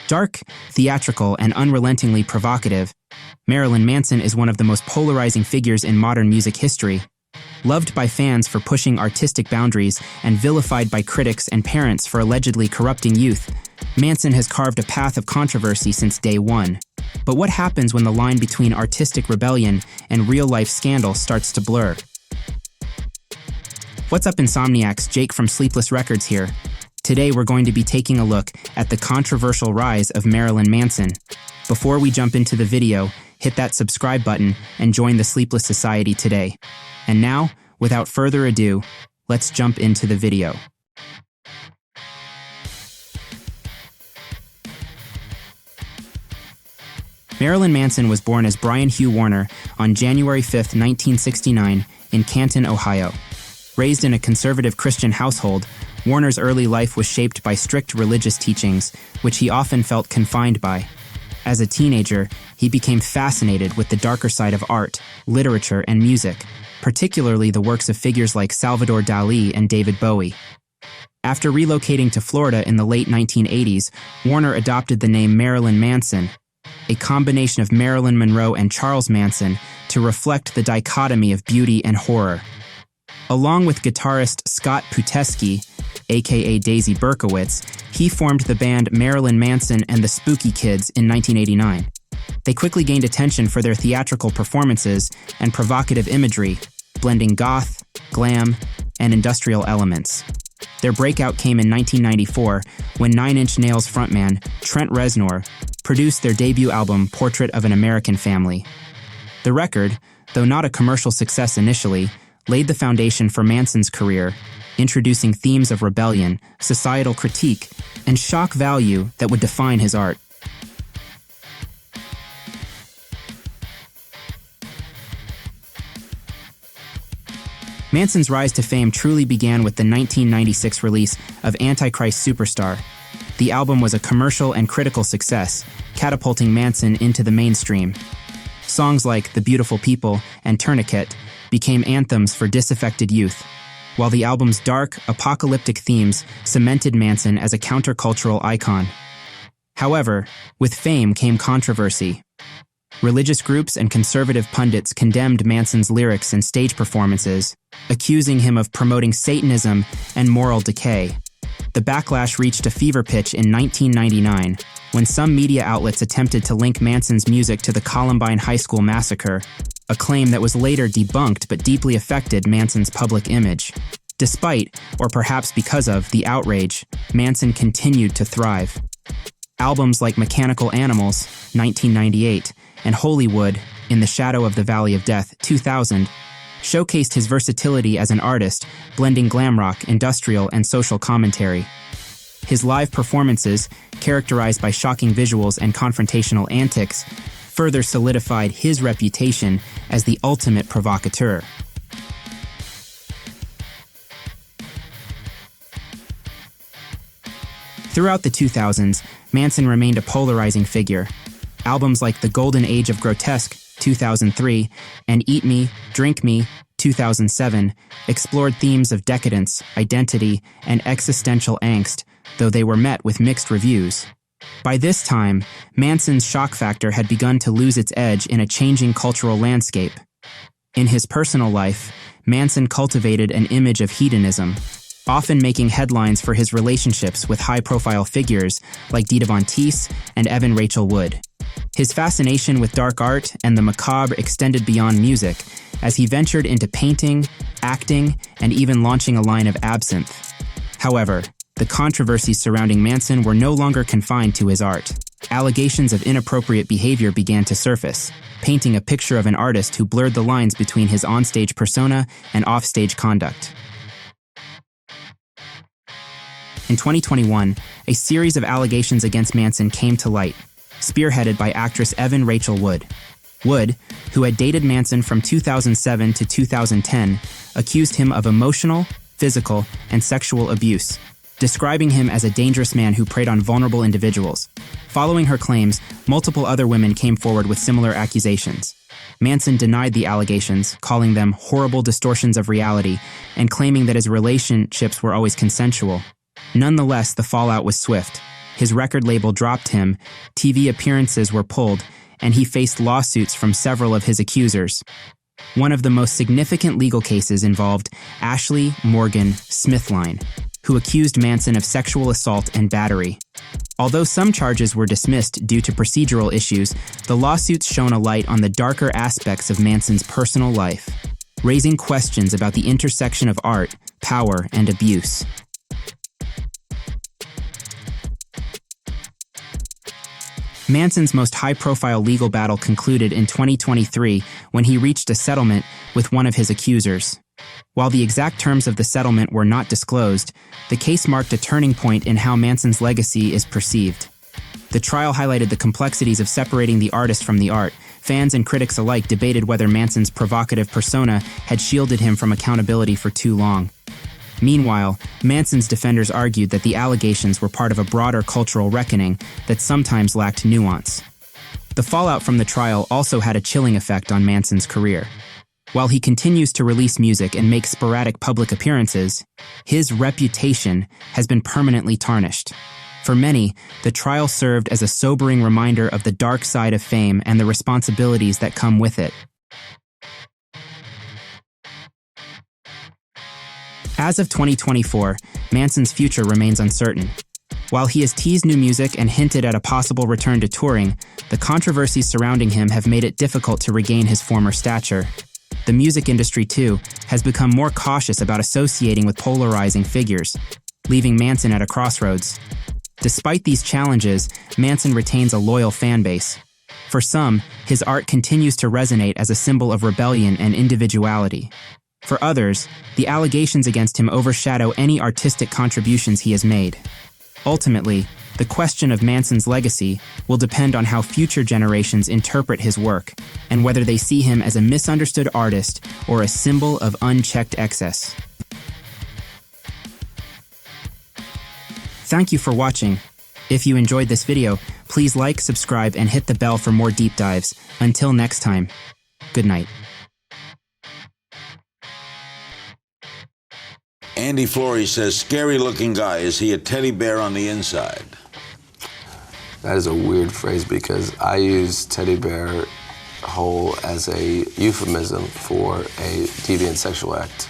Dark, theatrical, and unrelentingly provocative, Marilyn Manson is one of the most polarizing figures in modern music history. Loved by fans for pushing artistic boundaries and vilified by critics and parents for allegedly corrupting youth, Manson has carved a path of controversy since day one. But what happens when the line between artistic rebellion and real-life scandal starts to blur? What's up, Insomniacs? Jake from Sleepless Records here. Today we're going to be taking a look at the controversial rise of Marilyn Manson. Before we jump into the video, hit that subscribe button and join the Sleepless Society today. And now, without further ado, let's jump into the video. Marilyn Manson was born as Brian Hugh Warner on January 5, 1969, in Canton, Ohio. Raised in a conservative Christian household, Warner's early life was shaped by strict religious teachings, which he often felt confined by. As a teenager, he became fascinated with the darker side of art, literature, and music, particularly the works of figures like Salvador Dali and David Bowie. After relocating to Florida in the late 1980s, Warner adopted the name Marilyn Manson, a combination of Marilyn Monroe and Charles Manson, to reflect the dichotomy of beauty and horror. Along with guitarist Scott Putesky, aka Daisy Berkowitz, he formed the band Marilyn Manson and the Spooky Kids in 1989. They quickly gained attention for their theatrical performances and provocative imagery, blending goth, glam, and industrial elements. Their breakout came in 1994 when Nine Inch Nails frontman Trent Reznor produced their debut album Portrait of an American Family. The record, though not a commercial success initially, laid the foundation for Manson's career, introducing themes of rebellion, societal critique, and shock value that would define his art. Manson's rise to fame truly began with the 1996 release of Antichrist Superstar. The album was a commercial and critical success, catapulting Manson into the mainstream. Songs like The Beautiful People and Tourniquet became anthems for disaffected youth, while the album's dark, apocalyptic themes cemented Manson as a countercultural icon. However, with fame came controversy. Religious groups and conservative pundits condemned Manson's lyrics and stage performances, accusing him of promoting Satanism and moral decay. The backlash reached a fever pitch in 1999, when some media outlets attempted to link Manson's music to the Columbine High School massacre, a claim that was later debunked but deeply affected Manson's public image. Despite, or perhaps because of, the outrage, Manson continued to thrive. Albums like Mechanical Animals, 1998, and Hollywood, In the Shadow of the Valley of Death, 2000, showcased his versatility as an artist, blending glam rock, industrial, and social commentary. His live performances, characterized by shocking visuals and confrontational antics, further solidified his reputation as the ultimate provocateur. Throughout the 2000s, Manson remained a polarizing figure. Albums like The Golden Age of Grotesque, 2003, and Eat Me, Drink Me, 2007, explored themes of decadence, identity, and existential angst, though they were met with mixed reviews. By this time, Manson's shock factor had begun to lose its edge in a changing cultural landscape. In his personal life, Manson cultivated an image of hedonism, often making headlines for his relationships with high-profile figures like Dita Von Teese and Evan Rachel Wood. His fascination with dark art and the macabre extended beyond music, as he ventured into painting, acting, and even launching a line of absinthe. However, the controversies surrounding Manson were no longer confined to his art. Allegations of inappropriate behavior began to surface, painting a picture of an artist who blurred the lines between his onstage persona and offstage conduct. In 2021, a series of allegations against Manson came to light, spearheaded by actress Evan Rachel Wood. Wood, who had dated Manson from 2007 to 2010, accused him of emotional, physical, and sexual abuse, describing him as a dangerous man who preyed on vulnerable individuals. Following her claims, multiple other women came forward with similar accusations. Manson denied the allegations, calling them horrible distortions of reality, and claiming that his relationships were always consensual. Nonetheless, the fallout was swift. his record label dropped him, TV appearances were pulled, and he faced lawsuits from several of his accusers. One of the most significant legal cases involved Ashley Morgan Smithline, who accused Manson of sexual assault and battery. Although some charges were dismissed due to procedural issues, the lawsuits shone a light on the darker aspects of Manson's personal life, raising questions about the intersection of art, power, and abuse. Manson's most high-profile legal battle concluded in 2023 when he reached a settlement with one of his accusers. While the exact terms of the settlement were not disclosed, the case marked a turning point in how Manson's legacy is perceived. The trial highlighted the complexities of separating the artist from the art. Fans and critics alike debated whether Manson's provocative persona had shielded him from accountability for too long. Meanwhile, Manson's defenders argued that the allegations were part of a broader cultural reckoning that sometimes lacked nuance. The fallout from the trial also had a chilling effect on Manson's career. While he continues to release music and make sporadic public appearances, his reputation has been permanently tarnished. For many, the trial served as a sobering reminder of the dark side of fame and the responsibilities that come with it. As of 2024, Manson's future remains uncertain. While he has teased new music and hinted at a possible return to touring, the controversies surrounding him have made it difficult to regain his former stature. The music industry, too, has become more cautious about associating with polarizing figures, leaving Manson at a crossroads. Despite these challenges, Manson retains a loyal fan base. For some, his art continues to resonate as a symbol of rebellion and individuality. For others, the allegations against him overshadow any artistic contributions he has made. Ultimately, the question of Manson's legacy will depend on how future generations interpret his work and whether they see him as a misunderstood artist or a symbol of unchecked excess. Thank you for watching. If you enjoyed this video, please like, subscribe, and hit the bell for more deep dives. Until next time, good night. Andy Flory says, scary looking guy. Is he a teddy bear on the inside? That is a weird phrase because I use teddy bear hole as a euphemism for a deviant sexual act.